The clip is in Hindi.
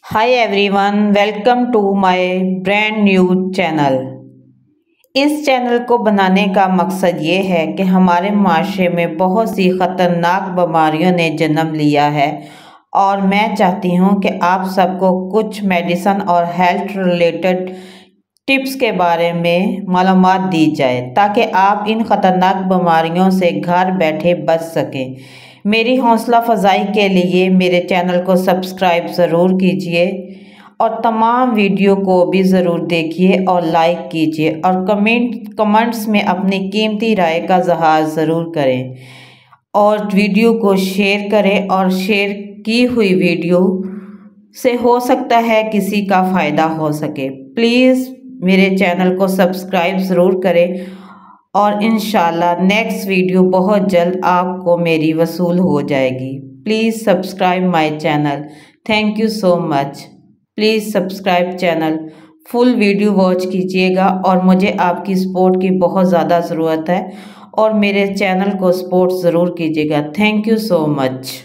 Hi everyone, welcome to my brand new channel. इस चैनल को बनाने का मकसद ये है कि हमारे माशरे में बहुत सी ख़तरनाक बीमारियों ने जन्म लिया है और मैं चाहती हूँ कि आप सबको कुछ मेडिसिन और हेल्थ रिलेटेड टिप्स के बारे में मालूमात दी जाए ताकि आप इन ख़तरनाक बीमारियों से घर बैठे बच सकें। मेरी हौसला अफजाई के लिए मेरे चैनल को सब्सक्राइब ज़रूर कीजिए और तमाम वीडियो को भी ज़रूर देखिए और लाइक कीजिए और कमेंट्स में अपनी कीमती राय का इज़हार ज़रूर करें और वीडियो को शेयर करें और शेयर की हुई वीडियो से हो सकता है किसी का फ़ायदा हो सके। प्लीज़ मेरे चैनल को सब्सक्राइब ज़रूर करें और इंशाल्लाह नेक्स्ट वीडियो बहुत जल्द आपको मेरी वसूल हो जाएगी। Please subscribe my channel. Thank you so much. Please subscribe channel, full video watch कीजिएगा और मुझे आपकी सपोर्ट की बहुत ज़्यादा ज़रूरत है और मेरे चैनल को सपोर्ट ज़रूर कीजिएगा। Thank you so much.